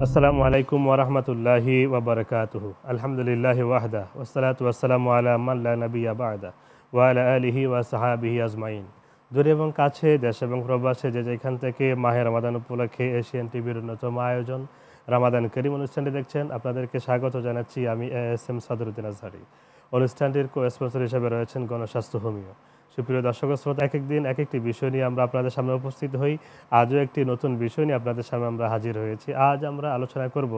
আসসালামু আলাইকুম ওয়া রাহমাতুল্লাহি ওয়া বারাকাতুহু। আলহামদুলিল্লাহি ওয়াহদা ওয়াসসালাতু ওয়াসসালামু আলা মান লা নাবিয়্যা বা'দা ওয়া আলা আলিহি ওয়া সাহাবিহি আজমাইন। দূরে এবং কাছে, দেশ এবং প্রবাসে যে যেখান থেকে মাহে রমাদান উপলক্ষে এশিয়ান টিভির অন্যতম আয়োজন রামাদান করিম অনুষ্ঠানটি দেখছেন, আপনাদেরকে স্বাগত জানাচ্ছি আমি এএসএম সাদরুদ্দিন আজহারি। অনুষ্ঠানটির কো-স্পন্সর হিসেবে রয়েছেন গণস্বাস্থ্য হোমিও। সুপ্রিয় দর্শক ও শ্রোতা, এক একদিন এক একটি বিষয় নিয়ে আমরা আপনাদের সামনে উপস্থিত হই। আজও একটি নতুন বিষয় নিয়ে আপনাদের সামনে আমরা হাজির হয়েছি। আজ আমরা আলোচনা করব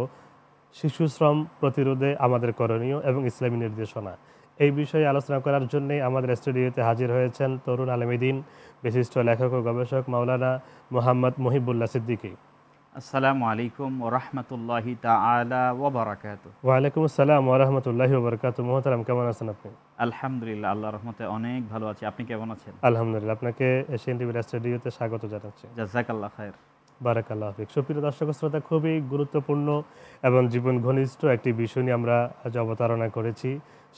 শিশু শ্রম প্রতিরোধে আমাদের করণীয় এবং ইসলামী নির্দেশনা। এই বিষয়ে আলোচনা করার জন্যই আমাদের স্টুডিওতে হাজির হয়েছেন তরুণ আলেম দ্বীন, বিশিষ্ট লেখক ও গবেষক মাওলানা মোহাম্মদ মহিবুল্লাহ সিদ্দিকী। আসসালামু আলাইকুম ওয়া রাহমাতুল্লাহি তাআলা ওয়া বারাকাতুহু। ওয়ালাইকুম আসসালাম ওয়া রাহমাতুল্লাহি ওয়া বারাকাতুহু। মোহতারাম, কেমন আছেন আপনি? আলহামদুলিল্লাহ, আল্লাহর রহমতে অনেক ভালো আছি। আপনি কেমন আছেন? আলহামদুলিল্লাহ, আপনাকে এশিয়ান টিভির স্টুডিওতে স্বাগত জানাচ্ছি। জাযাকাল্লাহ খায়ের। বারাকাল্লাহ ফিক। সুপ্রিয় দর্শক শ্রোতা, খুবই গুরুত্বপূর্ণ এবং জীবন ঘনিষ্ঠ একটি বিষয় নিয়ে আমরা আজ অবতারণা করেছি,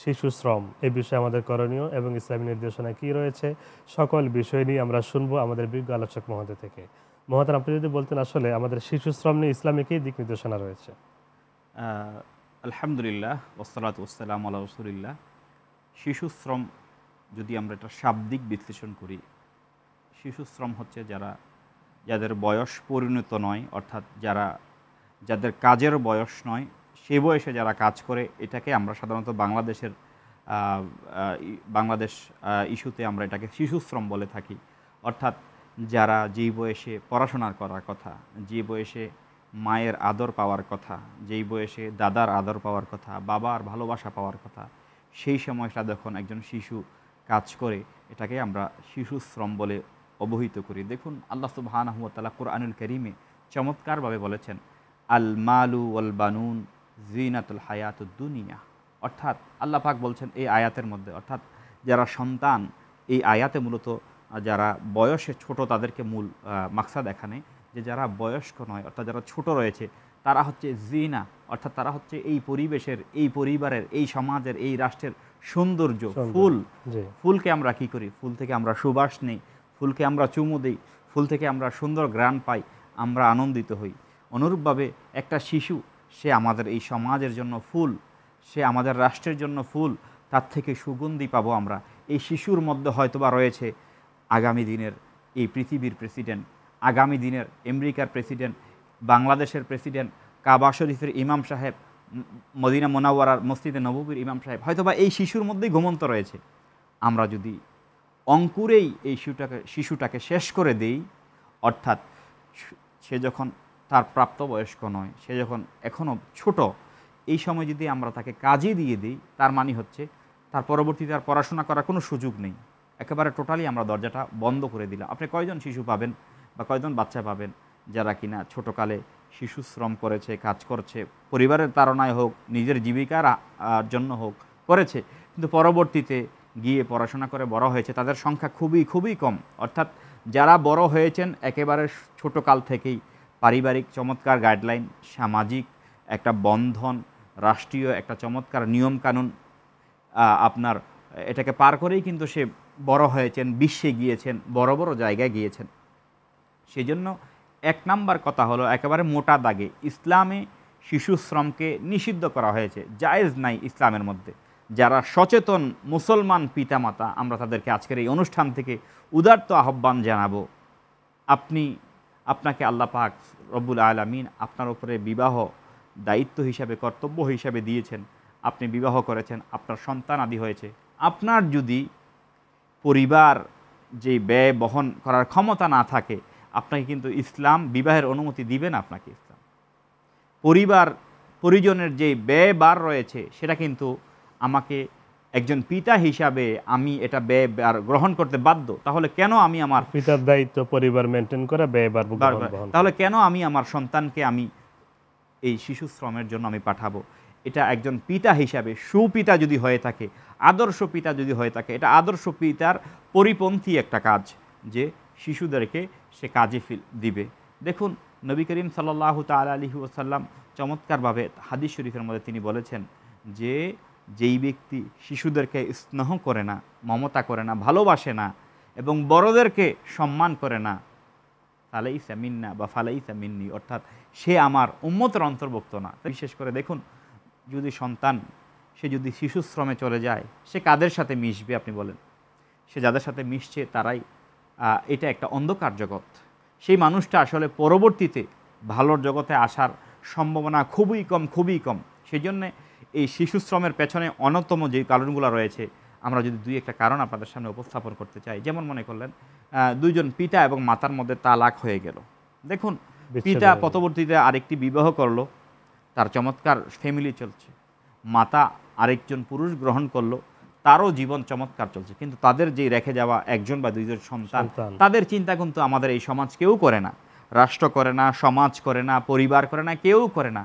শিশু শ্রম। এই বিষয়ে আমাদের করণীয় এবং ইসলামী নির্দেশনা কী রয়েছে, সকল বিষয় নিয়ে আমরা শুনবো আমাদের বিজ্ঞ আলোচক মহোদয় থেকে। মহোদয়, আপনি যদি বলতেন আসলে আমাদের শিশু শ্রম নিয়ে ইসলামে কী দিক নির্দেশনা রয়েছে? আলহামদুলিল্লাহ ওয়াসসালাতু ওয়াসসালামু আলা রাসূলিল্লাহ। শিশু শ্রম যদি আমরা এটা শাব্দিক বিশ্লেষণ করি, শিশু শ্রম হচ্ছে যাদের বয়স পরিণত নয়, অর্থাৎ যাদের কাজের বয়স নয়, সে বয়সে যারা কাজ করে, এটাকে আমরা সাধারণত বাংলাদেশ ইস্যুতে আমরা এটাকে শিশু শ্রম বলে থাকি। অর্থাৎ যারা যেই বয়সে পড়াশোনার করার কথা, যে বয়সে মায়ের আদর পাওয়ার কথা, যেই বয়সে দাদার আদর পাওয়ার কথা, বাবার ভালোবাসা পাওয়ার কথা, সেই সময়টা যখন একজন শিশু কাজ করে, এটাকে আমরা শিশু শ্রম বলে অবহিত করি। দেখুন, আল্লাহ সুবহানাহু ওয়া তাআলা কুরআনুল কারীমে চমৎকারভাবে বলেছেন, আল মালু ওয়াল বানুন জিনাতুল হায়াতুদ দুনিয়া। অর্থাৎ আল্লাহ পাক বলছেন এই আয়াতের মধ্যে, অর্থাৎ যারা সন্তান, এই আয়াতে মূলত যারা বয়সে ছোট তাদেরকে মূল মাকসাদ এখানে, যে যারা বয়স্ক নয়, অর্থাৎ যারা ছোট রয়েছে, তারা হচ্ছে জিনা, অর্থাৎ তারা হচ্ছে এই পরিবেশের, এই পরিবারের, এই সমাজের, এই রাষ্ট্রের সৌন্দর্য। ফুলকে আমরা কি করি? ফুল থেকে আমরা সুবাস নেই, ফুলকে আমরা চুমু দিই, ফুল থেকে আমরা সুন্দর ঘ্রাণ পাই, আমরা আনন্দিত হই। অনুরূপভাবে একটা শিশু, সে আমাদের এই সমাজের জন্য ফুল, সে আমাদের রাষ্ট্রের জন্য ফুল, তার থেকে সুগন্ধি পাবো আমরা। এই শিশুর মধ্যে হয়তোবা রয়েছে আগামী দিনের এই পৃথিবীর প্রেসিডেন্ট, আগামী দিনের আমেরিকার প্রেসিডেন্ট, বাংলাদেশের প্রেসিডেন্ট, কাবা শরীফের ইমাম সাহেব, মদিনা মুনাওয়ারার মসজিদে নববীর ইমাম সাহেব, হয়তোবা এই শিশুর মধ্যেই ঘুমন্ত রয়েছে। আমরা যদি অঙ্কুরেই এই শিশুটাকে শেষ করে দেই, অর্থাৎ সে যখন তার প্রাপ্তবয়স্ক নয়, সে যখন এখনও ছোট, এই সময় যদি আমরা তাকে কাজে দিয়ে দিই, তার মানে হচ্ছে তার পরবর্তীতে আর পড়াশোনা করার কোনো সুযোগ নেই। একেবারে টোটালি আমরা দরজাটা বন্ধ করে দিলাম। আপনি কয়জন শিশু পাবেন বা কয়জন বাচ্চা পাবেন যারা কিনা ছোটোকালে শিশু শ্রম করেছে, কাজ করছে, পরিবারের তাড়নায় হোক, নিজের জীবিকার জন্য হোক করেছে, কিন্তু পরবর্তীতে গিয়ে পড়াশোনা করে বড় হয়েছে, তাদের সংখ্যা খুবই খুবই কম। অর্থাৎ যারা বড় হয়েছেন একেবারে ছোটোকাল থেকেই পারিবারিক চমৎকার গাইডলাইন, সামাজিক একটা বন্ধন, রাষ্ট্রীয় একটা চমৎকার নিয়মকানুন আপনার এটাকে পার করেই কিন্তু সে বড় হয়েছেন, বিশ্বে গিয়েছেন, বড় বড় জায়গায় গিয়েছেন। সেজন্য এক নাম্বার কথা হলো, একেবারে মোটা দাগে ইসলামে শিশু শ্রমকে নিষিদ্ধ করা হয়েছে, জায়েজ নাই ইসলামের মধ্যে। যারা সচেতন মুসলমান পিতামাতা, আমরা তাদেরকে আজকের এই অনুষ্ঠান থেকে উদাত্ত আহ্বান জানাবো, আপনাকে আল্লাহ পাক রব্বুল আলামিন আপনার উপরে বিবাহ দায়িত্ব হিসাবে, কর্তব্য হিসাবে দিয়েছেন। আপনি বিবাহ করেছেন, আপনার সন্তান আদি হয়েছে। আপনার যদি পরিবার যে ব্যয় বহন করার ক্ষমতা না থাকে, আপনাকে কিন্তু ইসলাম বিবাহের অনুমতি দিবে না। আপনাকে ইসলাম পরিজনের যে ব্যয় বার রয়েছে, সেটা কিন্তু আমাকে একজন পিতা হিসাবে আমি এটা ব্যয় গ্রহণ করতে বাধ্য। তাহলে কেন আমি আমার পিতার দায়িত্ব পরিবার মেনটেন করা, ব্যয় বার, তাহলে কেন আমি আমার সন্তানকে আমি এই শিশু শ্রমের জন্য আমি পাঠাবো? এটা একজন পিতা হিসাবে, সুপিতা যদি হয়ে থাকে, আদর্শ পিতা যদি হয়ে থাকে, এটা আদর্শ পিতার পরিপন্থী একটা কাজ যে শিশুদেরকে সে কাজে দিবে। দেখুন, নবী করিম সাল্লাল্লাহু তাআলা আলাইহি ওয়াসাল্লাম চমৎকারভাবে হাদিস শরীফের মধ্যে তিনি বলেছেন যে যেই ব্যক্তি শিশুদেরকে স্নেহ করে না, মমতা করে না, ভালোবাসে না এবং বড়দেরকে সম্মান করে না, ফালাইসা মিন্না বা ফালাইসা মিন্নি, অর্থাৎ সে আমার উম্মতের অন্তর্ভুক্ত না। বিশেষ করে দেখুন, যদি সন্তান সে যদি শিশুশ্রমে চলে যায়, সে কাদের সাথে মিশবে আপনি বলেন? সে যাদের সাথে মিশছে তারাই এটা একটা অন্ধকার জগৎ। সেই মানুষটা আসলে পরবর্তীতে ভালোর জগতে আসার সম্ভাবনা খুবই কম, খুবই কম। সেই জন্যে এই শিশুশ্রমের পেছনে অন্যতম যে কারণগুলো রয়েছে, আমরা যদি দুই একটা কারণ আপনাদের সামনে উপস্থাপন করতে চাই। যেমন মনে করলেন দুইজন পিতা এবং মাতার মধ্যে তালাক হয়ে গেল। দেখুন, পিতা পরবর্তীতে আরেকটি বিবাহ করলো, তার চমৎকার ফ্যামিলি চলছে। মাতা আরেকজন পুরুষ গ্রহণ করলো, তারও জীবন চমৎকার চলছে। কিন্তু তাদের যে রেখে যাওয়া একজন বা দুইজন সন্তান, তাদের চিন্তা কিন্তু আমাদের এই সমাজ কেউ করে না, রাষ্ট্র করে না, সমাজ করে না, পরিবার করে না, কেউ করে না।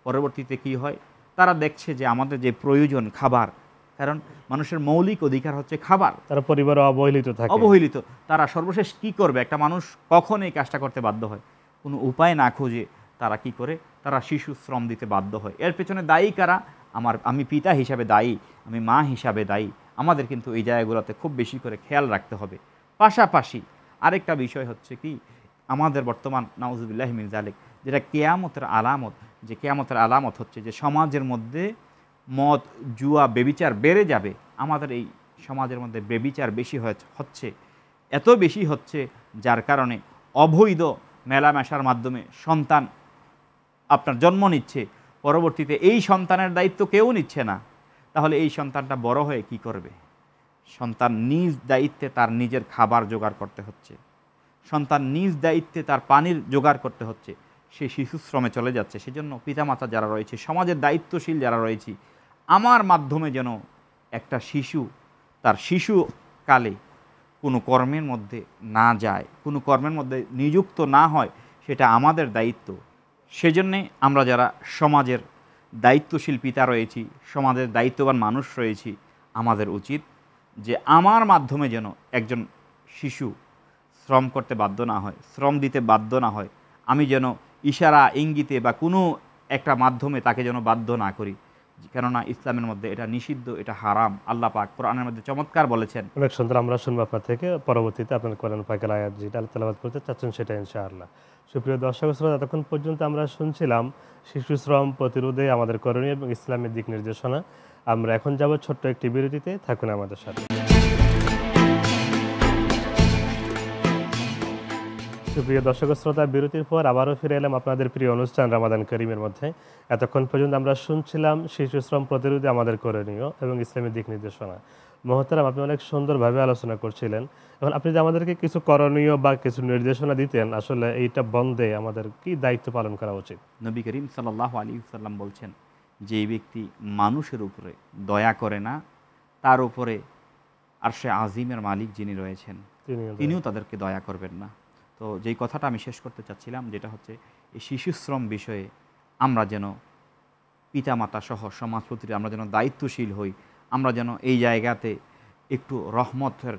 পরবর্তীতে কি হয়, তারা দেখছে যে আমাদের যে প্রয়োজন খাবার, কারণ মানুষের মৌলিক অধিকার হচ্ছে খাবার, তারা পরিবার অবহেলিত। তারা সর্বশেষ কি করবে? একটা মানুষ কখন এই কাজটা করতে বাধ্য হয়? কোনো উপায় না খুঁজে তারা কি করে? তারা শিশু শ্রম দিতে বাধ্য হয়। এর পেছনে দায়ী কারা? আমি পিতা হিসাবে দায়ী, আমি মা হিসাবে দায়ী। আমাদের কিন্তু এই জায়গাগুলোতে খুব বেশি করে খেয়াল রাখতে হবে। পাশাপাশি আরেকটা বিষয় হচ্ছে কি, আমাদের বর্তমান নাউজুবিল্লাহি মিন যালিক, যেটা কেয়ামতের আলামত, যে কেয়ামতের আলামত হচ্ছে যে সমাজের মধ্যে মদ, জুয়া, বেবিচার বেড়ে যাবে। আমাদের এই সমাজের মধ্যে বেবিচার বেশি হচ্ছে, এত বেশি হচ্ছে যার কারণে অবৈধ মেলামেশার মাধ্যমে সন্তান আপনার জন্ম নিচ্ছে। পরবর্তীতে এই সন্তানের দায়িত্ব কেউ নিচ্ছে না। তাহলে এই সন্তানটা বড় হয়ে কি করবে? সন্তান নিজ দায়িত্বে তার নিজের খাবার জোগাড় করতে হচ্ছে, সন্তান নিজ দায়িত্বে তার পানির জোগাড় করতে হচ্ছে, সে শিশুশ্রমে চলে যাচ্ছে। সেজন্য পিতামাতা যারা রয়েছে, সমাজের দায়িত্বশীল যারা রয়েছে, আমার মাধ্যমে যেন একটা শিশু তার শিশুকালে কোনো কর্মের মধ্যে না যায়, কোনো কর্মের মধ্যে নিযুক্ত না হয়, সেটা আমাদের দায়িত্ব। সেজন্যে আমরা যারা সমাজের দায়িত্বশীল পিতা রয়েছি, সমাজের দায়িত্ববান মানুষ রয়েছি, আমাদের উচিত যে আমার মাধ্যমে যেন একজন শিশু শ্রম করতে বাধ্য না হয়, শ্রম দিতে বাধ্য না হয়। আমি যেন ইশারা, ইঙ্গিতে বা কোনো একটা মাধ্যমে তাকে যেন বাধ্য না করি, কেননা ইসলামের মধ্যে এটা নিষিদ্ধ, এটা হারাম। আল্লাহ পাক কোরআনের মধ্যে চমৎকার বলেছেন। অনেক সুন্দর। আমরা শুনবো আপনার থেকে পরবর্তীতে আপনার কোরআন পাকের আয়াত যেটা তেলাওয়াত করতে চাচ্ছেন সেটা ইনশাআল্লাহ। সুপ্রিয় দর্শক শ্রোতা, এতক্ষণ পর্যন্ত আমরা শুনছিলাম শিশু শ্রম প্রতিরোধে আমাদের করণীয় এবং ইসলামের দিক নির্দেশনা। আমরা এখন যাব ছোট্ট একটি বিরতিতে, থাকুন আমাদের সাথে। সুপ্রিয় দর্শক শ্রোতা, বিরতির পর আবারও ফিরে এলাম আপনাদের প্রিয় অনুষ্ঠান রামাদান করিমের মধ্যে। এতক্ষণ পর্যন্ত আমরা শুনছিলাম শিশু শ্রম প্রতিরোধে আমাদের করণীয় এবং ইসলামের দিক নির্দেশনা। মহতারাম, আপনি অনেক সুন্দরভাবে আলোচনা করছিলেন। এখন আপনি যে আমাদেরকে কিছু করণীয় বা কিছু নির্দেশনা দিতেন, আসলে এইটা বন্ধে আমাদের কি দায়িত্ব পালন করা উচিত? নবী করিম সাল্লাল্লাহু আলাইহি ওয়াসাল্লাম বলছেন, যে ব্যক্তি মানুষের উপরে দয়া করে না, তার উপরে আরশে আজিমের মালিক যিনি রয়েছেন তিনিও তাদেরকে দয়া করবেন না। তো যেই কথাটা আমি শেষ করতে চাচ্ছিলাম, যেটা হচ্ছে এই শিশুশ্রম বিষয়ে আমরা যেন পিতামাতা সহ সমাজ প্রতি আমরা যেন দায়িত্বশীল হই, আমরা যেন এই জায়গাতে একটু রহমতের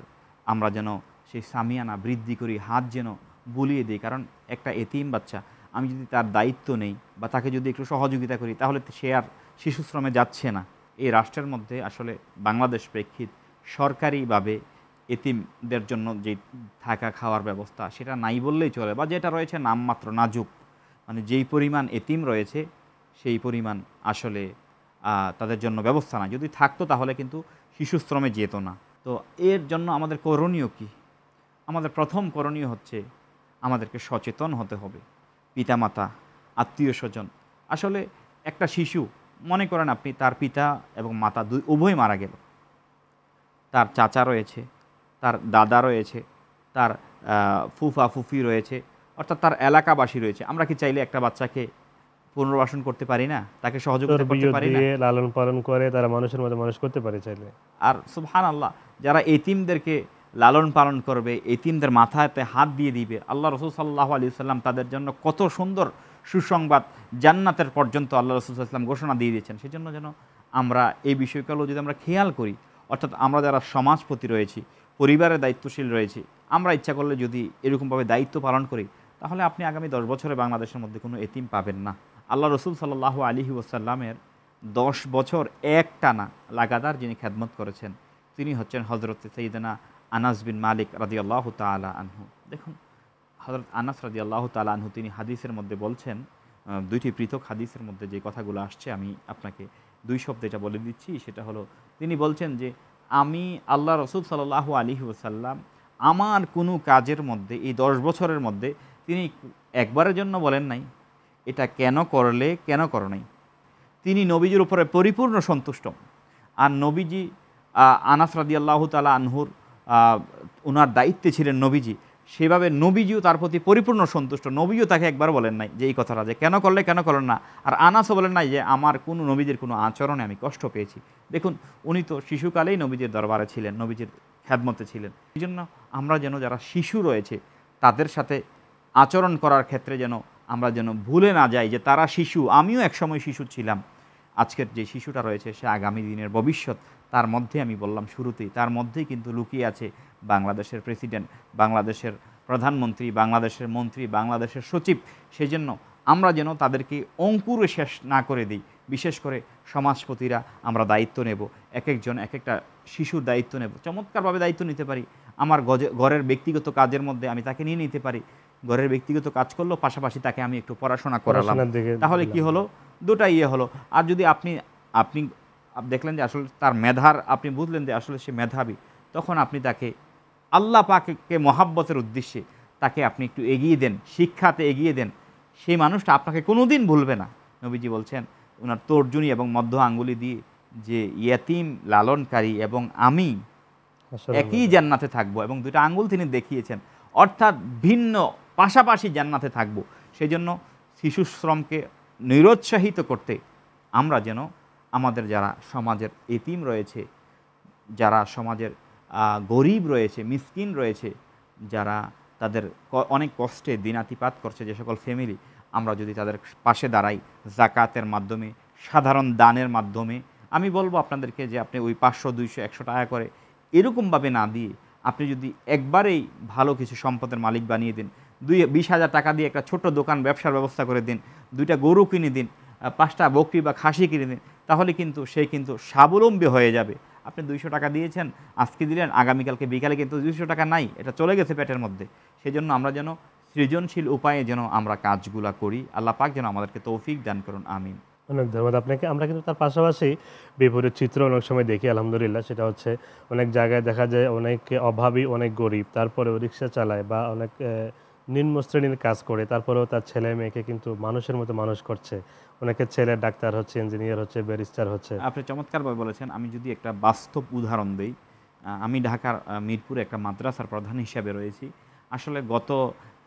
আমরা যেন সেই সামিয়ানা বৃদ্ধি করি, হাত যেন বুলিয়ে দিই। কারণ একটা এতিম বাচ্চা, আমি যদি তার দায়িত্ব নেই বা তাকে যদি একটু সহযোগিতা করি, তাহলে সে আর শিশুশ্রমে যাচ্ছে না। এই রাষ্ট্রের মধ্যে আসলে বাংলাদেশ প্রেক্ষিত সরকারিভাবে এতিমদের জন্য যে থাকা খাওয়ার ব্যবস্থা, সেটা নাই বললেই চলে, বা যেটা রয়েছে নামমাত্র, নাজুক। মানে যেই পরিমাণ এতিম রয়েছে সেই পরিমাণ আসলে তাদের জন্য ব্যবস্থা না। যদি থাকতো তাহলে কিন্তু শিশুশ্রমে যেত না। তো এর জন্য আমাদের করণীয় কি? আমাদের প্রথম করণীয় হচ্ছে আমাদেরকে সচেতন হতে হবে। পিতামাতা, আত্মীয় স্বজন, আসলে একটা শিশু মনে করেন আপনি তার পিতা এবং মাতা উভয় মারা গেল, তার চাচা রয়েছে, তার দাদা রয়েছে, তার ফুফা ফুফি রয়েছে, অর্থাৎ তার এলাকাবাসী রয়েছে। আমরা কি চাইলে একটা বাচ্চাকে পুনর্বাসন করতে পারি না? তাকে সহযোগিতা করতে পারি না? লালন পালন করে তারা মানুষের মতো মানুষ করতে পারে চাইলে। আর সুবহানাল্লাহ, যারা এতিমদেরকে লালন পালন করবে, এতিমদের মাথাতে হাত দিয়ে দিবে, আল্লাহ রাসূল সাল্লাল্লাহু আলাইহি ওয়াসাল্লাম তাদের জন্য কত সুন্দর সুসংবাদ, জান্নাতের পর্যন্ত আল্লাহ রাসূল সাল্লাল্লাহু আলাইহি ওয়াসাল্লাম ঘোষণা দিয়ে দিয়েছেন। সেজন্য যেন আমরা এই বিষয়গুলো যদি আমরা খেয়াল করি, অর্থাৎ আমরা যারা সমাজপতি রয়েছি, পরিবারের দায়িত্বশীল রয়েছি, আমরা ইচ্ছা করলে যদি এরকমভাবে দায়িত্ব পালন করি, তাহলে আপনি আগামী 10 বছরে বাংলাদেশের মধ্যে কোনো এতিম পাবেন না। আল্লাহ রাসূল সাল্লাল্লাহু আলাইহি ওয়াসাল্লামের 10 বছর একটানা লাগাতার যিনি খেদমত করেছেন, তিনি হচ্ছেন হযরত সাইয়্যিদানা আনাস বিন মালিক রাদিয়াল্লাহু তাআলা আনহু। দেখুন, হযরত আনাস রাদিয়াল্লাহু তাআলা আনহু তিনি হাদিসের মধ্যে বলছেন, দুইটি পৃথক হাদিসের মধ্যে যে কথাগুলো আসছে আমি আপনাকে দুই শব্দে এটা বলে দিচ্ছি। সেটা হলো, তিনি বলছেন যে আমি আল্লাহ রসুল সাল্লাল্লাহু আলাইহি ওয়াসাল্লাম আমার কোনো কাজের মধ্যে এই 10 বছরের মধ্যে তিনি একবারের জন্য বলেন নাই এটা কেন করলে, কেন করো নাই। তিনি নবীজির উপরে পরিপূর্ণ সন্তুষ্ট। আর নবীজি আনাস রাদিয়াল্লাহু তাআলা আনহুর ওনার দায়িত্বে ছিলেন নবীজি, সেভাবে নবীজিও তার প্রতি পরিপূর্ণ সন্তুষ্ট। নবীও তাকে একবার বলেন নাই যে এই কথাটা যে কেন করলে, কেন করলেন না। আর আনাসও বলেন নাই যে আমার কোনো নবীজির কোনো আচরণে আমি কষ্ট পেয়েছি। দেখুন, উনি তো শিশুকালেই নবীজির দরবারে ছিলেন, নবীজির খেদমতে ছিলেন। এই জন্য আমরা যেন যারা শিশু রয়েছে তাদের সাথে আচরণ করার ক্ষেত্রে যেন আমরা যেন ভুলে না যাই যে তারা শিশু, আমিও একসময় শিশু ছিলাম। আজকের যে শিশুটা রয়েছে সে আগামী দিনের ভবিষ্যৎ। তার মধ্যে আমি বললাম শুরুতেই, তার মধ্যেই কিন্তু লুকিয়ে আছে বাংলাদেশের প্রেসিডেন্ট, বাংলাদেশের প্রধানমন্ত্রী, বাংলাদেশের মন্ত্রী, বাংলাদেশের সচিব। সেজন্য আমরা যেন তাদেরকে অঙ্কুরে শেষ না করে দিই। বিশেষ করে সমাজপতিরা আমরা দায়িত্ব নেব, এক একজন এক একটা শিশুর দায়িত্ব নেব, চমৎকারভাবে দায়িত্ব নিতে পারি। আমার ঘরের ব্যক্তিগত কাজের মধ্যে আমি তাকে নিয়ে নিতে পারি। ঘরের ব্যক্তিগত কাজ করলো, পাশাপাশি তাকে আমি একটু পড়াশোনা করালাম, তাহলে কি হলো, দুটা ইয়ে হলো। আর যদি আপনি দেখলেন যে আসলে তার মেধার, আপনি বুঝলেন যে আসলে সে মেধাবী, তখন আপনি তাকে আল্লাহ পাককে মহাব্বতের উদ্দেশ্যে তাকে আপনি একটু এগিয়ে দেন, শিক্ষাতে এগিয়ে দেন। সেই মানুষটা আপনাকে কোনোদিন ভুলবে না। নবীজি বলছেন ওনার তর্জনী এবং মধ্য আঙ্গুলি দিয়ে যে ইয়েতিম লালনকারী এবং আমি একই জান্নাতে থাকবো, এবং দুটো আঙ্গুল তিনি দেখিয়েছেন, অর্থাৎ ভিন্ন পাশাপাশি জান্নাতে থাকবো। সেই জন্য শিশু শ্রমকে নিরুৎসাহিত করতে আমরা যেন আমাদের যারা সমাজের এতিম রয়েছে, যারা সমাজের গরিব রয়েছে, মিসকিন রয়েছে, যারা তাদের অনেক কষ্টে দিনাতিপাত করছে যে সকল ফ্যামিলি, আমরা যদি তাদের পাশে দাঁড়াই জাকাতের মাধ্যমে, সাধারণ দানের মাধ্যমে, আমি বলবো আপনাদেরকে যে আপনি ওই 500, 200, 100 টাকা করে এরকমভাবে না দিয়ে আপনি যদি একবারেই ভালো কিছু সম্পদের মালিক বানিয়ে দিন, 20,000 টাকা দিয়ে একটা ছোট্ট দোকান ব্যবসার ব্যবস্থা করে দিন, 2টা গরু কিনে দিন, 5টা বকরি বা খাসি কিনে দিন, তাহলে কিন্তু সে কিন্তু স্বাবলম্বী হয়ে যাবে। আপনি 200 টাকা দিয়েছেন, আজকে দিলেন, আগামীকালকে বিকালে কিন্তু 200 টাকা নাই, এটা চলে গেছে পেটের মধ্যে। সেই জন্য আমরা যেন সৃজনশীল উপায়ে যেন আমরা কাজগুলা করি। আল্লাহ পাক যেন আমাদেরকে তৌফিক দান করুন, আমিন। অনেক ধন্যবাদ আপনাকে। আমরা কিন্তু তার পাশাপাশি বিপরীত চিত্র অনেক সময় দেখি, আলহামদুলিল্লাহ। সেটা হচ্ছে অনেক জায়গায় দেখা যায় অনেক অভাবী, অনেক গরিব, তারপরেও রিক্সা চালায় বা অনেক নিম্ন শ্রেণীর কাজ করে, তারপরেও তার ছেলে মেয়েকে কিন্তু মানুষের মতো মানুষ করছে। অনেকের ছেলে ডাক্তার হচ্ছে, ইঞ্জিনিয়ার হচ্ছে, ব্যারিস্টার হচ্ছে। আপনি চমৎকারভাবে বলেছেন। আমি যদি একটা বাস্তব উদাহরণ দিই, আমি ঢাকার মিরপুরে একটা মাদ্রাসার প্রধান হিসাবে রয়েছি। আসলে গত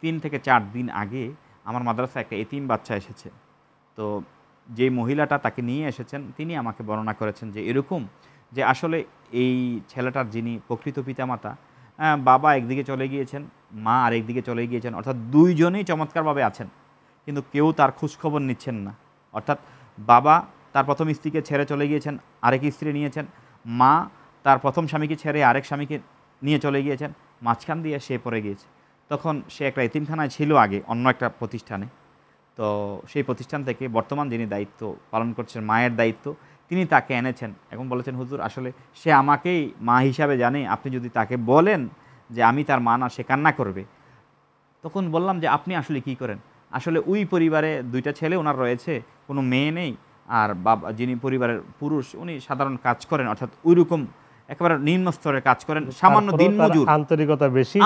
3 থেকে 4 দিন আগে আমার মাদ্রাসায় একটা এতিম বাচ্চা এসেছে। তো যে মহিলাটা তাকে নিয়ে এসেছেন তিনি আমাকে বর্ণনা করেছেন যে এরকম, যে আসলে এই ছেলেটার যিনি প্রকৃত পিতামাতা, বাবা একদিকে চলে গিয়েছেন, মা আরেক দিকে চলে গিয়েছেন, অর্থাৎ দুইজনেই চমৎকারভাবে আছেন, কিন্তু কেউ তার খোঁজখবর নিচ্ছেন না। অর্থাৎ বাবা তার প্রথম স্ত্রীকে ছেড়ে চলে গিয়েছেন, আরেক স্ত্রী নিয়েছেন, মা তার প্রথম স্বামীকে ছেড়ে আরেক স্বামীকে নিয়ে চলে গিয়েছেন, মাঝখান দিয়ে সে পড়ে গিয়েছে। তখন সে একটা এতিমখানায় ছিল আগে, অন্য একটা প্রতিষ্ঠানে। তো সেই প্রতিষ্ঠান থেকে বর্তমান যিনি দায়িত্ব পালন করছেন, মায়ের দায়িত্ব, তিনি তাকে এনেছেন। এখন বলেছেন, হুজুর আসলে সে আমাকেই মা হিসাবে জানে, আপনি যদি তাকে বলেন যে আমি তার মা না, সে কান্না করবে। তখন বললাম যে আপনি আসলে কি করেন? আসলে ওই পরিবারে 2টা ছেলে ওনার রয়েছে, কোনো মেয়ে নেই, আর বাবা যিনি পরিবারের পুরুষ উনি সাধারণ কাজ করেন, অর্থাৎ ওইরকম একেবারে নিম্ন স্তরের কাজ করেন, সামান্য দিনমজুর, আন্তরিকতা বেশি।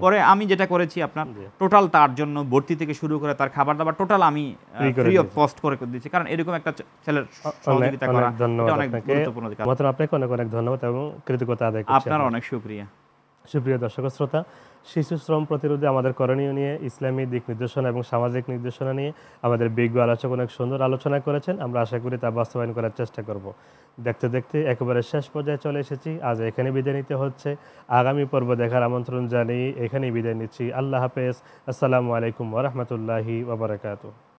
পরে আমি যেটা করেছি আপনার টোটাল তার জন্য ভর্তি থেকে শুরু করে তার খাবার দাবার টোটাল আমি ফ্রি অফ কস্ট করে দিয়েছি, কারণ এরকম একটা ছেলের সহযোগিতা করা এটা অনেক গুরুত্বপূর্ণ কাজ। আপনাকে অনেক অনেক ধন্যবাদ এবং কৃতজ্ঞতা আদায় করছি। আপনার অনেক শুকরিয়া। সুপ্রিয় দর্শক শ্রোতা, শিশু শ্রম প্রতিরোধে আমাদের করণীয় নিয়ে, ইসলামী দিক নির্দেশনা এবং সামাজিক নির্দেশনা নিয়ে আমাদের বিজ্ঞ আলোচক অনেক সুন্দর আলোচনা করেছেন। আমরা আশা করি তা বাস্তবায়ন করার চেষ্টা করব। দেখতে দেখতে একেবারে শেষ পর্যায়ে চলে এসেছি। আজ এখানে বিদায় নিতে হচ্ছে। আগামী পর্ব দেখার আমন্ত্রণ জানিয়ে এখানেই বিদায় নিচ্ছি। আল্লাহ হাফেজ। আসসালামু আলাইকুম ওয়া রাহমাতুল্লাহি ওয়া বারাকাতুহু।